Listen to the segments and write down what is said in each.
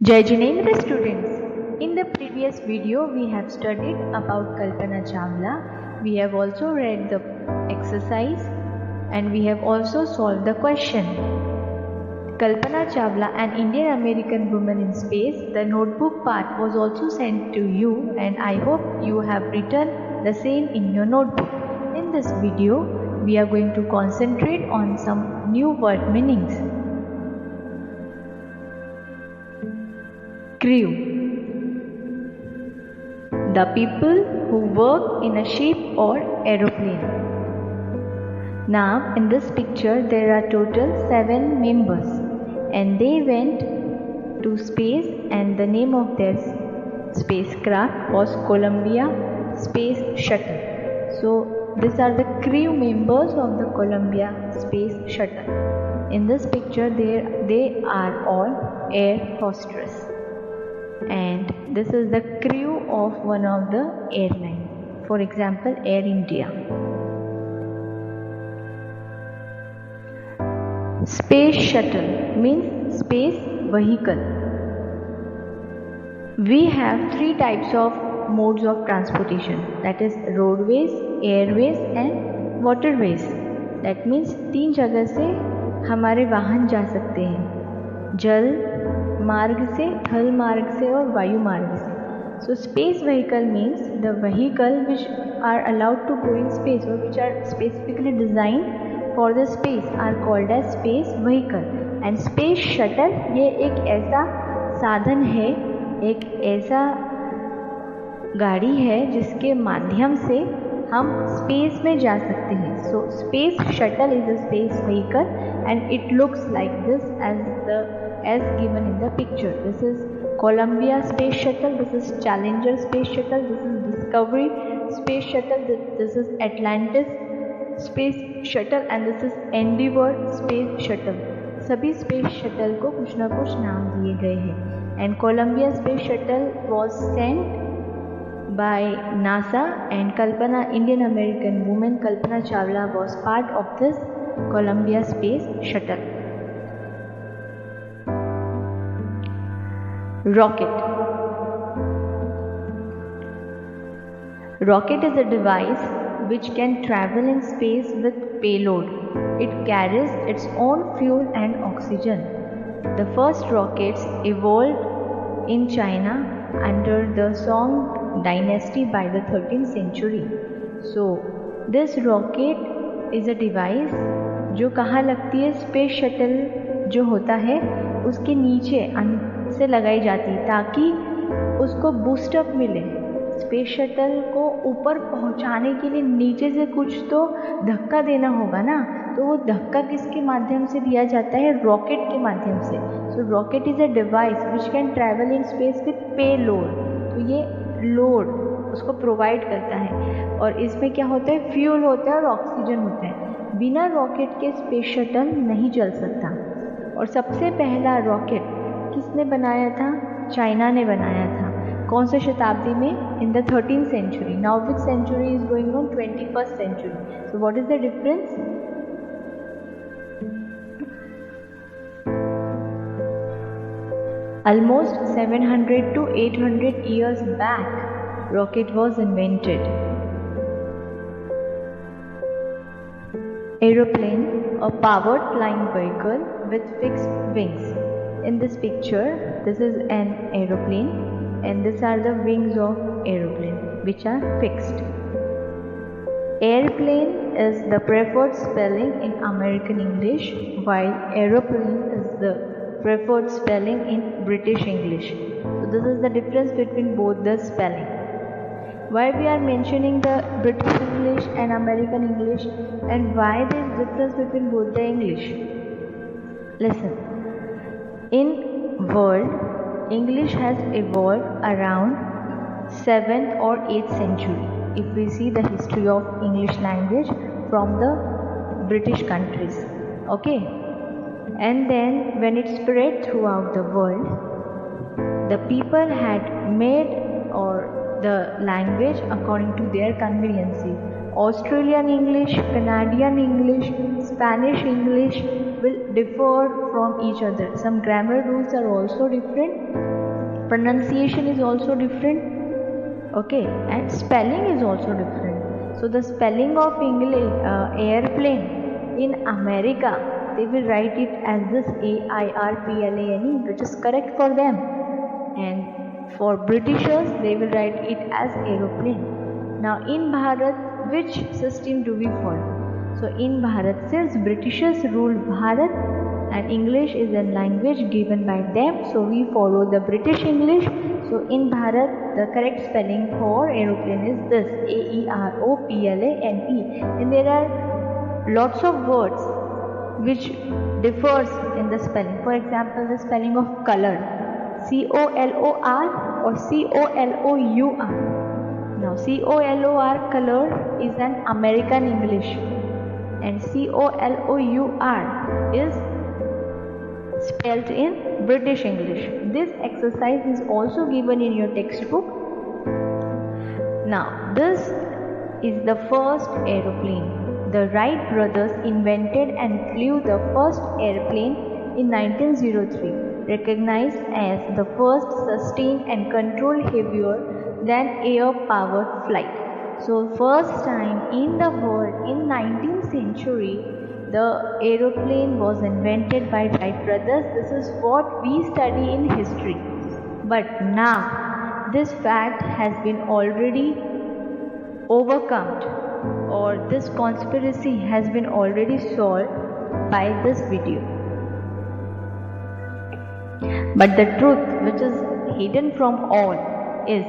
Jai Jinendra students, in the previous video we have studied about Kalpana Chawla. We have also read the exercise and we have also solved the question. Kalpana Chawla, an Indian American woman in space. The notebook part was also sent to you and I hope you have written the same in your notebook. In this video, we are going to concentrate on some new word meanings. Crew. The people who work in a ship or aeroplane. Now in this picture there are total 7 members and they went to space and the name of their spacecraft was Columbia Space Shuttle. So these are the crew members of the Columbia Space Shuttle. In this picture they are all air hostess. And this is the crew of one of the airline, for example Air India. Space shuttle means space vehicle. We have 3 types of modes of transportation, that is roadways, airways and waterways. That means 3 जगह से हमारे वाहन जा सकते हैं, जल मार्ग से, थल मार्ग से और वायु मार्ग से. So space vehicle means the vehicle which are allowed to go in space or which are specifically designed for the space are called as space vehicle. And space shuttle ये एक ऐसा साधन है, एक ऐसा गाड़ी है जिसके माध्यम से हम स्पेस में जा सकते हैं. So space shuttle is a space vehicle and it looks like this as given in the picture. This is Columbia Space Shuttle, this is Challenger Space Shuttle, this is Discovery Space Shuttle, this is Atlantis Space Shuttle and this is Endeavour Space Shuttle. सभी space shuttle को कुछ ना कुछ नाम दिए गए हैं. And Colombia space shuttle was sent by NASA and Kalpana, Indian American woman Kalpana Chawla was part of this Columbia Space Shuttle. Rocket. Rocket is a device which can travel in space with payload. It carries its own fuel and oxygen. The first rockets evolved in China under the Song dynasty by the 13th century. So this rocket is a device जो कहाँ लगती है, space shuttle जो होता है उसके नीचे से लगाई जाती है ताकि उसको बूस्टअप मिले. स्पेस शटल को ऊपर पहुंचाने के लिए नीचे से कुछ तो धक्का देना होगा ना, तो वो धक्का किसके माध्यम से दिया जाता है, रॉकेट के माध्यम से. So rocket is a device which can travel in space with payload. तो ये लोड उसको प्रोवाइड करता है और इसमें क्या होता है, फ्यूल होता है और ऑक्सीजन होता है. बिना रॉकेट के स्पेस शटल नहीं चल सकता. और सबसे पहला रॉकेट किसने बनाया था, चाइना ने बनाया था. कौन से शताब्दी में, in the 13th century. Now which century is going on, 21st century. So what is the difference, almost 700 to 800 years back rocket was invented. Aeroplane, a powered flying vehicle with fixed wings. In this picture, this is an aeroplane and these are the wings of aeroplane which are fixed. Airplane is the preferred spelling in American English while aeroplane is the preferred spelling in British English. So this is the difference between both the spelling. Why we are mentioning the British English and American English and why there is difference between both the English? Listen. In world, English has evolved around 7th or 8th century. If we see the history of English language from the British countries, okay? And then when it spread throughout the world, the people had made or the language according to their conveniency. Australian English, Canadian English, Spanish English will differ from each other. Some grammar rules are also different pronunciation is also different, okay, and spelling is also different. So the spelling of English airplane in America, they will write it as this AIRPLANE, which is correct for them, and for Britishers they will write it as aeroplane. Now in Bharat, which system do we follow? So in Bharat, since Britishers rule Bharat and English is a language given by them, so we follow the British English. So in Bharat, the correct spelling for aeroplane is this, AEROPLANE. And there are lots of words which differs in the spelling. For example, the spelling of color, COLOR or COLOUR. Now COLOR, color, is an American English, and COLOUR is spelled in British English. This exercise is also given in your textbook. Now this is the first aeroplane. The Wright brothers invented and flew the first airplane in 1903, recognized as the first sustained and controlled heavier than air-powered flight. So first time in the world in 19th century, the aeroplane was invented by Wright brothers. This is what we study in history. But now this fact has been already overcome, or this conspiracy has been already solved by this video. But the truth which is hidden from all is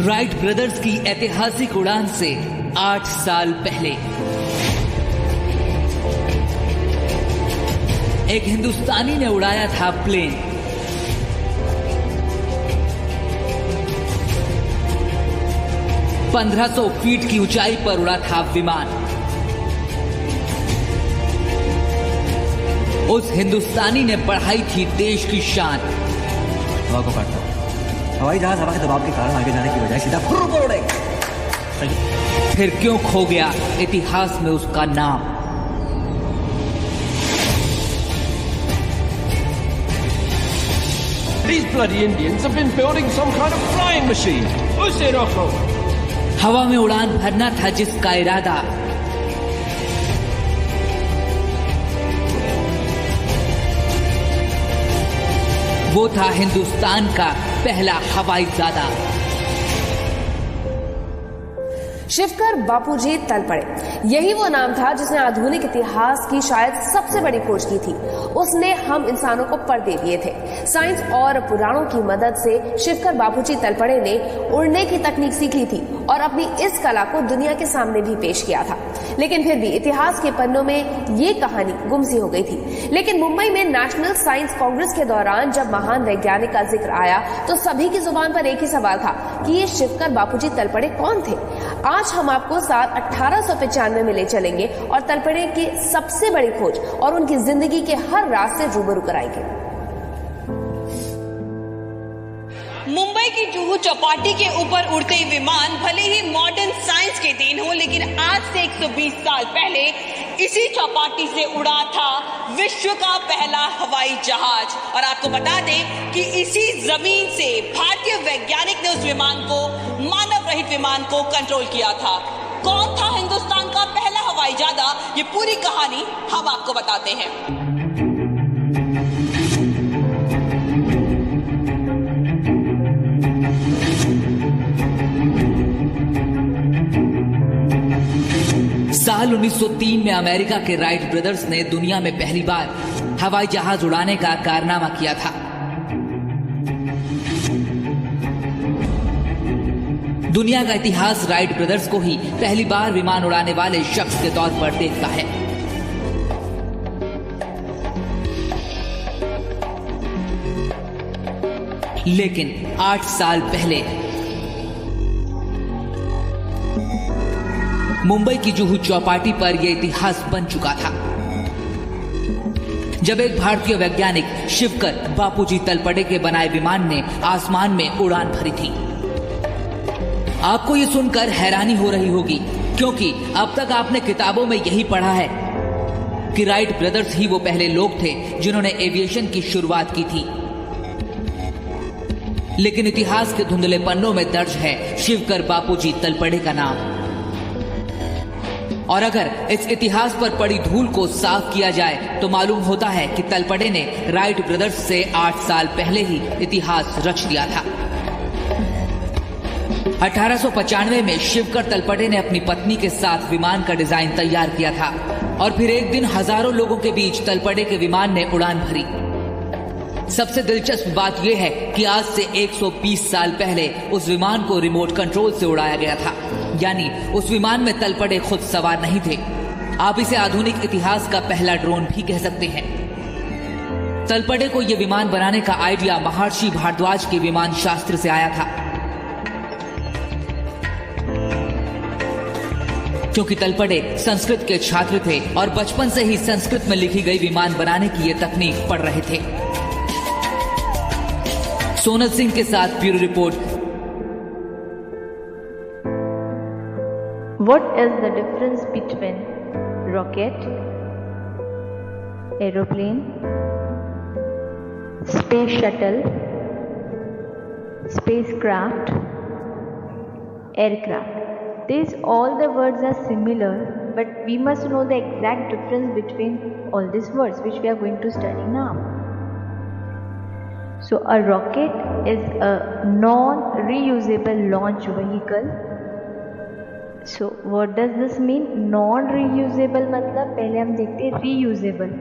Wright brothers की ऐतिहासिक उड़ान से 8 साल पहले एक हिंदुस्तानी ने उड़ाया था प्लेन। $1500 फीट की ऊंचाई पर उड़ा था विमान। उस हिंदुस्तानी ने बढ़ाई थी देश की शान। हवा को काटता हवाई जहाज हवा के दबाव के कारण आगे जाने की बजाय सीधा फुर्र पर उड़ेगा। फिर क्यों खो गया इतिहास में उसका नाम? These bloody Indians have been building some kind of flying machine. Who's it, Rocco? हवा में उड़ान भरना था जिसका इरादा, वो था हिंदुस्तान का पहला हवाई जादा। शिवकर बापूजी तलपड़े, यही वो नाम था जिसने आधुनिक इतिहास की शायद सबसे बड़ी खोज की थी। उसने हम इंसानों को पर दे दिए थे। साइंस और पुराणों की मदद से शिवकर बापूजी तलपड़े ने उड़ने की तकनीक सीख ली थी और अपनी इस कला को दुनिया के सामने भी पेश किया था। लेकिन फिर भी इतिहास के पन्नों में ये कहानी गुमसी हो गई थी। लेकिन मुंबई में नेशनल साइंस कांग्रेस के दौरान जब महान वैज्ञानिक का जिक्र आया तो सभी की जुबान पर एक ही सवाल था कि ये शिवकर बापूजी तलपड़े कौन थे। आज हम आपको साल 1895 में ले चलेंगे और तलपड़े की सबसे बड़ी खोज और उनकी जिंदगी के हर राज से रूबरू कराएंगे। मुंबई की जुहू चौपाटी के ऊपर उड़ते विमान भले ही मॉडर्न साइंस के देन हो, लेकिन आज से 120 साल पहले इसी चौपाटी से उड़ा था विश्व का पहला हवाई जहाज। और आपको बता दें कि इसी जमीन से भारतीय वैज्ञानिक ने उस विमान को, मानव रहित विमान को कंट्रोल किया था। कौन था हिंदुस्तान का पहला हवाई जहाज? ये पूरी कहानी हम आपको बताते हैं। साल 1903 में अमेरिका के राइट ब्रदर्स ने दुनिया में पहली बार हवाई जहाज उड़ाने का कारनामा किया था। दुनिया का इतिहास राइट ब्रदर्स को ही पहली बार विमान उड़ाने वाले शख्स के तौर पर देखता है। लेकिन 8 साल पहले मुंबई की जुहू चौपाटी पर यह इतिहास बन चुका था, जब एक भारतीय वैज्ञानिक शिवकर बापूजी तलपड़े के बनाए विमान ने आसमान में उड़ान भरी थी। आपको ये सुनकर हैरानी हो रही होगी, क्योंकि अब तक आपने किताबों में यही पढ़ा है कि राइट ब्रदर्स ही वो पहले लोग थे जिन्होंने एविएशन की शुरुआत की थी। लेकिन इतिहास के धुंधले पन्नों में दर्ज है शिवकर बापूजी तलपड़े का नाम। और अगर इस इतिहास पर पड़ी धूल को साफ किया जाए तो मालूम होता है कि तलपड़े ने राइट ब्रदर्स से 8 साल पहले ही इतिहास रच लिया था। 1895 में शिवकर तलपड़े ने अपनी पत्नी के साथ विमान का डिजाइन तैयार किया था और फिर एक दिन हजारों लोगों के बीच तलपड़े के विमान ने उड़ान भरी। सबसे दिलचस्प बात यह है कि आज से 120 साल पहले उस विमान को रिमोट कंट्रोल से उड़ाया गया था, यानी उस विमान में तलपड़े खुद सवार नहीं थे। आप इसे आधुनिक इतिहास का पहला ड्रोन भी कह सकते हैं। तलपड़े को यह विमान बनाने का आइडिया महर्षि भारद्वाज के विमान शास्त्र से आया था, क्योंकि तलपड़े संस्कृत के छात्र थे और बचपन से ही संस्कृत में लिखी गई विमान बनाने की ये तकनीक पढ़ रहे थे। सोनल सिंह के साथ bureau report. What is the difference between rocket, aeroplane, space shuttle, spacecraft, aircraft? These all the words are similar, but we must know the exact difference between all these words which we are going to study now. So a rocket is a non-reusable launch vehicle. So what does this mean? Non-reusable मतलब पहले हम देखते हैं reusable.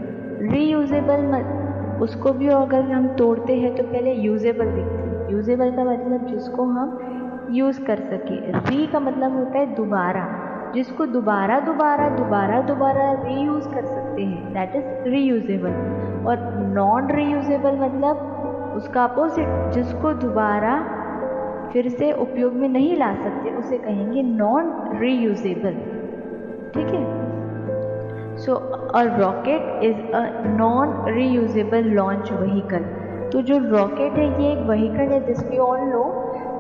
Reusable उसको भी अगर हम तोड़ते हैं तो पहले usable देखते हैं। Usable का मतलब जिसको हम यूज़ कर सके। री का मतलब होता है दोबारा, जिसको दोबारा रीयूज़ कर सकते हैं, दैट इज रीयूजेबल। और नॉन रीयूजेबल मतलब उसका अपोजिट, जिसको दोबारा फिर से उपयोग में नहीं ला सकते, उसे कहेंगे नॉन रीयूजेबल। ठीक है। So a rocket is a non reusable launch vehicle. तो जो रॉकेट है ये एक व्हीकल है जिसकी ऑल नो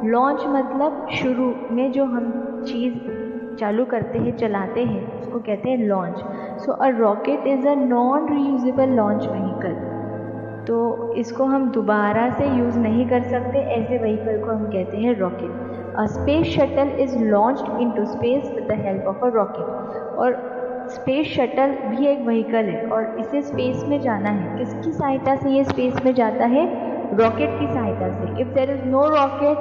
लॉन्च मतलब शुरू में जो हम चीज़ चालू करते हैं, चलाते हैं, उसको कहते हैं launch. So a rocket is a non reusable launch vehicle. तो इसको हम दोबारा से यूज़ नहीं कर सकते, ऐसे व्हीकल को हम कहते हैं rocket. A space shuttle is launched into space with the help of a rocket. और स्पेस शटल भी एक व्हीकल है और इसे स्पेस में जाना है। किसकी सहायता से ये स्पेस में जाता है? रॉकेट की सहायता से। If there is no rocket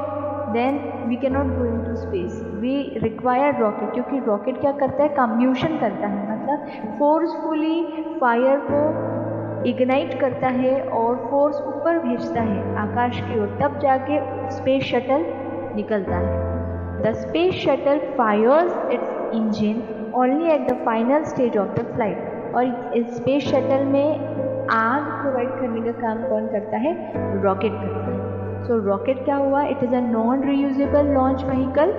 then we can not go into space, we require rocket. क्योंकि रॉकेट क्या करता है? कंब्यूशन करता है, मतलब फोर्सफुली फायर को इग्नाइट करता है और फोर्स ऊपर भेजता है आकाश की ओर, तब जाके स्पेस शटल निकलता है। The space shuttle fires its engine only at the final stage of the flight. और इस स्पेस शटल में आग प्रोवाइड करने का काम कौन करता है? रॉकेट करता है। सो रॉकेट क्या हुआ? It is a non reusable launch vehicle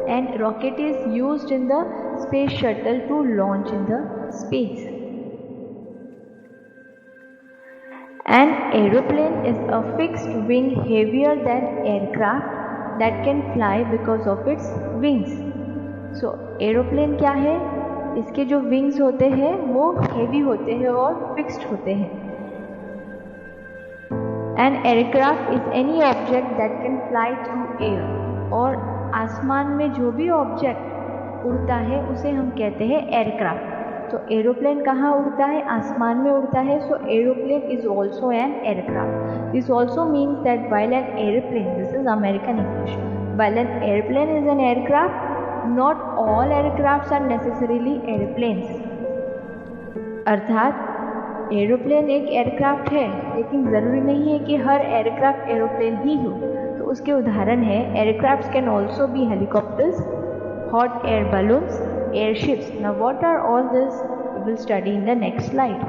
and rocket is used in the space shuttle to launch in the space. An aeroplane is a fixed wing heavier than aircraft that can fly because of its wings. So aeroplane क्या है? इसके जो wings होते हैं वो heavy होते हैं और fixed होते हैं। An aircraft is any object that can fly through air. और आसमान में जो भी ऑब्जेक्ट उड़ता है उसे हम कहते हैं एयरक्राफ्ट। तो एरोप्लेन कहाँ उड़ता है? आसमान में उड़ता है। So aeroplane is also an aircraft. This also means that while an airplane, this is American English, while an airplane is an aircraft, not all aircrafts are necessarily airplanes. अर्थात aeroplane एक aircraft है, लेकिन ज़रूरी नहीं है कि हर aircraft aeroplane ही हो। तो उसके उदाहरण है aircrafts can also be helicopters, hot air balloons, airships. Now what are all this? We will study in the next slide.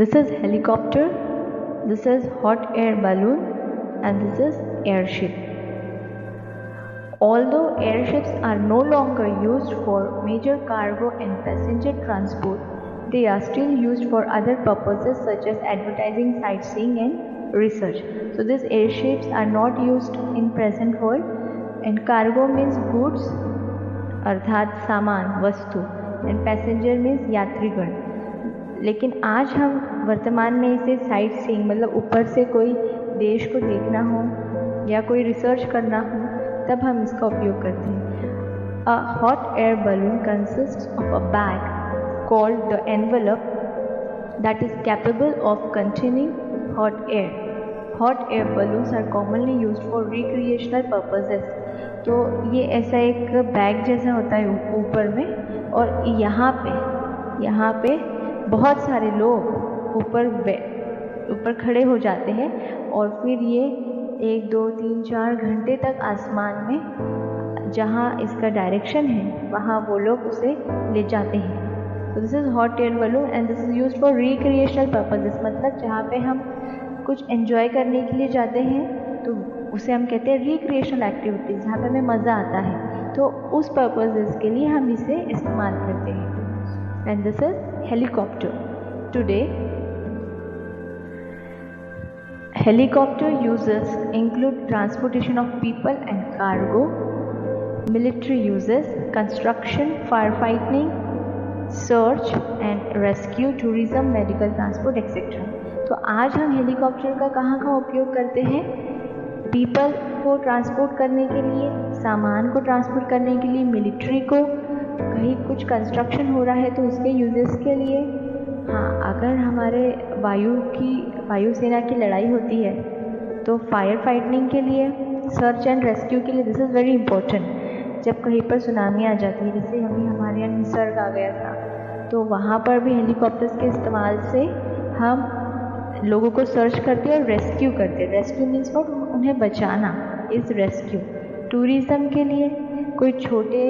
This is helicopter, this is hot air balloon, and this is airship. Although airships are no longer used for major cargo and passenger transport, they are still used for other purposes such as advertising, sightseeing and research. So these airships are not used in present world, and cargo means goods अर्थात सामान वस्तु, and passenger means यात्रीगण. लेकिन आज हम वर्तमान में इसे साइट सीइंग मतलब ऊपर से कोई देश को देखना हो या कोई रिसर्च करना हो तब हम इसका उपयोग करते हैं. A hot air balloon consists of a bag called the envelope that is capable of containing hot air. Hot air balloons are commonly used for recreational purposes. तो ये ऐसा एक बैग जैसा होता है ऊपर में, और यहाँ पे बहुत सारे लोग ऊपर खड़े हो जाते हैं और फिर ये 1, 2, 3, 4 घंटे तक आसमान में जहाँ इसका डायरेक्शन है वहाँ वो लोग उसे ले जाते हैं. So this is hot air balloon and this is used for recreational purposes. मतलब जहाँ पे हम कुछ एंजॉय करने के लिए जाते हैं तो उसे हम कहते हैं रिक्रिएशनल एक्टिविटीज़, जहाँ पे हमें मज़ा आता है, तो उस पर्पसेस के लिए हम इसे इस्तेमाल करते हैं. And this is helicopter. Today helicopter uses include transportation of people and cargo, military uses, construction, fire fighting, search and rescue, tourism, medical transport etcetera. तो आज हम हेलीकॉप्टर का कहाँ उपयोग करते हैं? पीपल को ट्रांसपोर्ट करने के लिए, सामान को ट्रांसपोर्ट करने के लिए, मिलिट्री को, कहीं कुछ कंस्ट्रक्शन हो रहा है तो उसके यूजेस के लिए. हाँ, अगर हमारे वायुसेना की लड़ाई होती है तो फायर फाइटिंग के लिए, सर्च एंड रेस्क्यू के लिए. This is very important. जब कहीं पर सुनामी आ जाती है, जैसे हमारे यहाँ निसर्ग आ गया था, तो वहाँ पर भी हेलीकॉप्टर्स के इस्तेमाल से हम लोगों को सर्च करते हैं और रेस्क्यू करते हैं. रेस्क्यू मीन्स फॉर उन्हें बचाना इज़ रेस्क्यू. टूरिज़्म के लिए कोई छोटे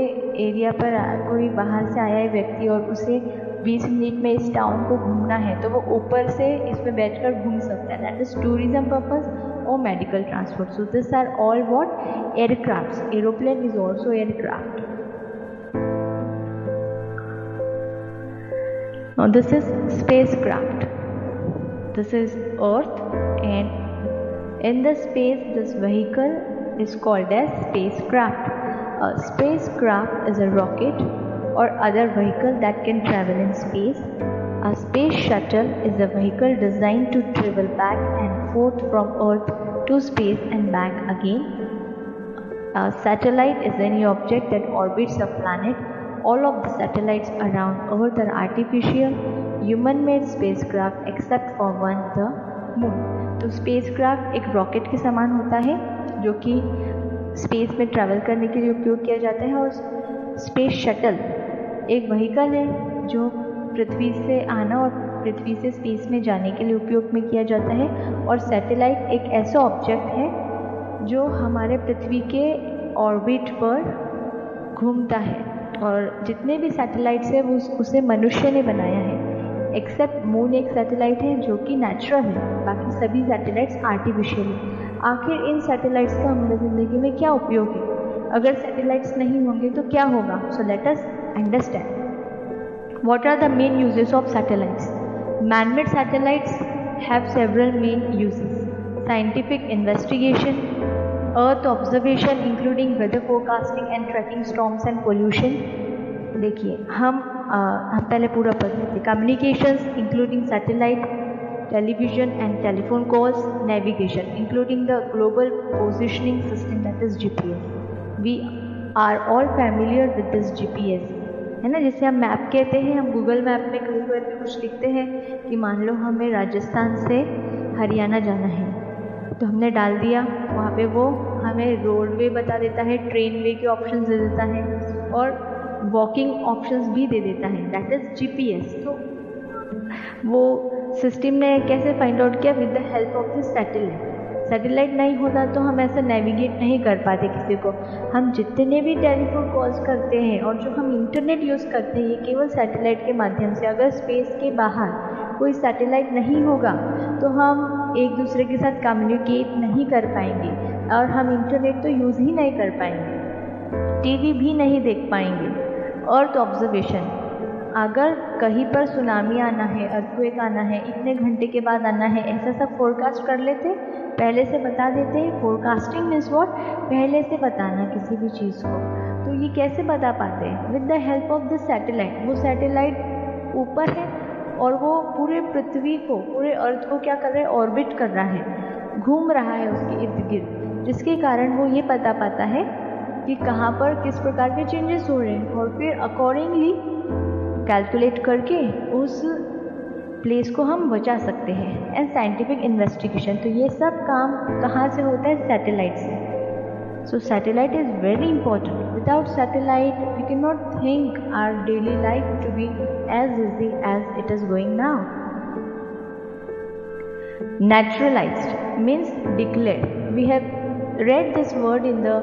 एरिया पर कोई बाहर से आया है व्यक्ति और उसे 20 मिनट में इस टाउन को घूमना है तो वो ऊपर से इसमें बैठकर घूम सकता है. That is tourism purpose or medical transport. So these are all what? Aircrafts. Aeroplane is also aircraft. Now this is spacecraft. This is Earth, and in the space this vehicle is called as spacecraft. A spacecraft is a rocket or other vehicle that can travel in space. A space shuttle is a vehicle designed to travel back and forth from Earth to space and back again. A satellite is any object that orbits a planet. All of the satellites around Earth are artificial, human-made spacecraft except for one, the moon. तो spacecraft एक rocket के समान होता है जो कि space में travel करने के लिए उपयोग किया जाता है, और स्पेस शटल एक व्हीकल है जो पृथ्वी से आना और पृथ्वी से स्पेस में जाने के लिए उपयोग में किया जाता है. और सैटेलाइट एक ऐसा ऑब्जेक्ट है जो हमारे पृथ्वी के ऑर्बिट पर घूमता है, और जितने भी सैटेलाइट्स है वो उसे मनुष्य ने बनाया है, एक्सेप्ट मून एक सैटेलाइट है जो कि नेचुरल है, बाकी सभी सैटेलाइट्स आर्टिफिशियल है. आखिर इन सैटेलाइट्स का हमारी ज़िंदगी में क्या उपयोग है? अगर सैटेलाइट्स नहीं होंगे तो क्या होगा? So let us understand. What are the main uses of satellites? Man-made satellites have several main uses. Scientific investigation, Earth observation including weather forecasting and tracking storms and pollution. देखिए हम पहले पूरा पढ़ लेते. Communications including satellite, television and telephone calls. Navigation including the global positioning system that is GPS. We are all familiar with this GPS. है ना, जैसे हम मैप कहते हैं, हम गूगल मैप में कहीं पर भी कुछ लिखते हैं कि मान लो हमें राजस्थान से हरियाणा जाना है, तो हमने डाल दिया वहाँ पे, वो हमें रोडवे बता देता है, ट्रेन वे के ऑप्शंस दे देता है और वॉकिंग ऑप्शंस भी दे देता है. That is GPS. तो वो सिस्टम ने कैसे फाइंड आउट किया? With the help of this satellite. Satellite नहीं होता तो हम ऐसा नेविगेट नहीं कर पाते किसी को. हम जितने भी टेलीफोन कॉल्स करते हैं और जो हम इंटरनेट यूज़ करते हैं ये केवल सैटेलाइट के माध्यम से. अगर स्पेस के बाहर कोई सैटेलाइट नहीं होगा तो हम एक दूसरे के साथ कम्युनिकेट नहीं कर पाएंगे, और हम इंटरनेट तो यूज़ ही नहीं कर पाएंगे, टीवी भी नहीं देख पाएंगे. अर्थ ऑब्जर्वेशन, अगर कहीं पर सुनामी आना है, अर्थक्वेक आना है, इतने घंटे के बाद आना है, ऐसा सब फोरकास्ट कर लेते, पहले से बता देते हैं। Forecasting means what? पहले से बताना किसी भी चीज़ को। तो ये कैसे बता पाते हैं? With the help of the satellite. वो सैटेलाइट ऊपर है और वो पूरे पृथ्वी को, पूरे अर्थ को क्या कर रहा है? ऑर्बिट कर रहा है, घूम रहा है उसके इर्द गिर्द, जिसके कारण वो ये बता पाता है कि कहाँ पर किस प्रकार के चेंजेस हो रहे हैं, और फिर अकॉर्डिंगली कैलकुलेट करके उस प्लेस को हम बचा सकते हैं। एंड साइंटिफिक इन्वेस्टिगेशन, तो ये सब काम कहाँ से होता है? सैटेलाइट से। So satellite is very important. Without satellite we can not think our daily life to be as easy as it is going now. Naturalized means declared. We have read this word in the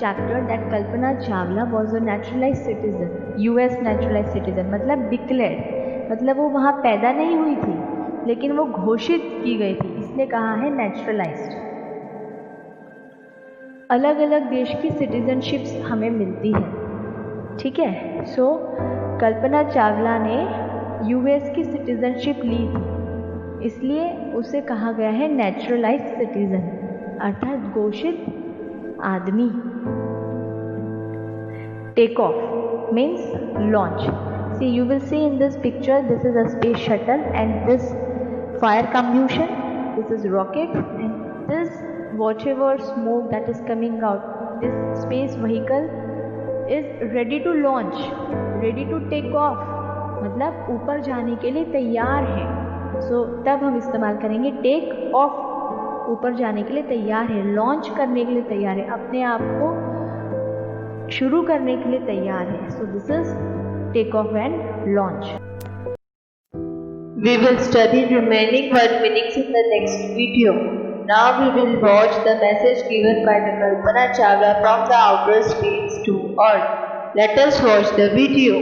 chapter that Kalpana Chawla was a naturalized citizen, US naturalized citizen, मतलब declared, मतलब वो वहाँ पैदा नहीं हुई थी लेकिन वो घोषित की गई थी, इसलिए कहा है naturalized। अलग अलग देश की सिटीजनशिप्स हमें मिलती है, ठीक है। सो कल्पना चावला ने यूएस की सिटीजनशिप ली थी, इसलिए उसे कहा गया है नेचुरलाइज्ड सिटीजन, अर्थात घोषित आदमी। Take off means launch. See you will see in this picture, this is a space shuttle and this fire combustion, this is rocket, and this whatever smoke that is coming out, this space vehicle is ready to launch, ready to take off, मतलब ऊपर जाने के लिए तैयार है। सो तब हम इस्तेमाल करेंगे टेक ऑफ, ऊपर जाने के लिए तैयार है, लॉन्च करने के लिए तैयार है, अपने आप को शुरू करने के लिए तैयार है। So this is take off and launch. We will study remaining word meanings in the next video. Now we will watch the message given by the Kalpana Chawla from the outer space to Earth. Let us watch the video.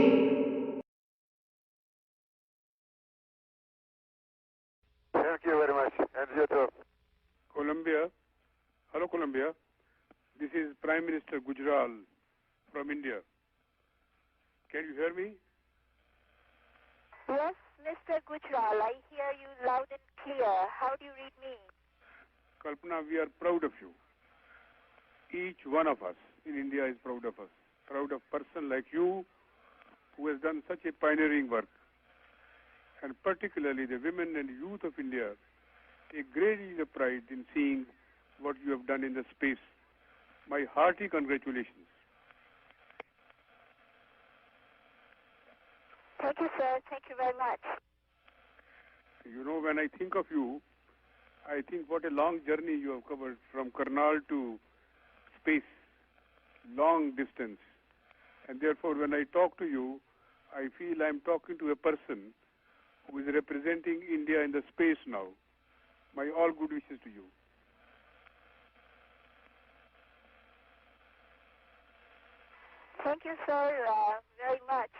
Thank you very much. And you too. Colombia. Hello, Colombia. This is Prime Minister Gujral from India. Can you hear me? Yes, Mr. Gujral, I hear you loud and clear. How do you read me? Kalpana, we are proud of you. Each one of us in India is proud of us. Proud of person like you who has done such a pioneering work. And particularly the women and youth of India take great deal of pride in seeing what you have done in the space. My hearty congratulations. Thank you, sir. Thank you very much. You know, when I think of you, I think what a long journey you have covered from Karnal to space, long distance. And therefore, when I talk to you, I feel I'm talking to a person who is representing India in the space now. My all good wishes to you. Thank you, sir, very much.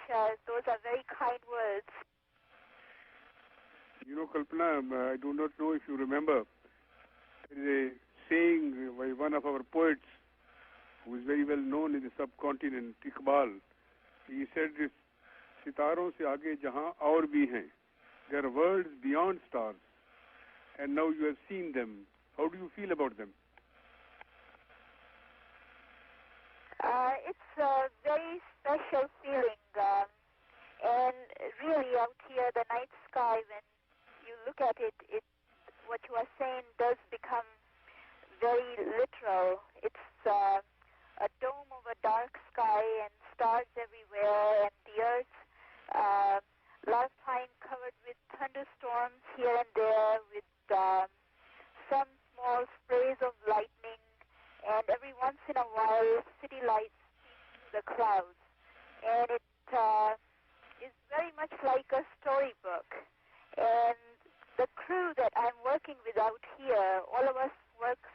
Those are very kind words. You know, Kalpana, I do not know if you remember, there is a saying by one of our poets who is very well known in the subcontinent, Iqbal. He said, सितारों से आगे जहां और भी हैं, there are worlds beyond stars, and now you have seen them. How do you feel about them? It's a very special feeling, and really out here, the night sky, when you look at it, what you are saying does become very literal. It's a dome of a dark sky and stars everywhere, and the earth, a lot of time covered with thunderstorms here and there, with some small sprays of lightning, and every once in a while city lights through the clouds, and it is very much like a storybook. And the crew that I'm working with out here, all of us work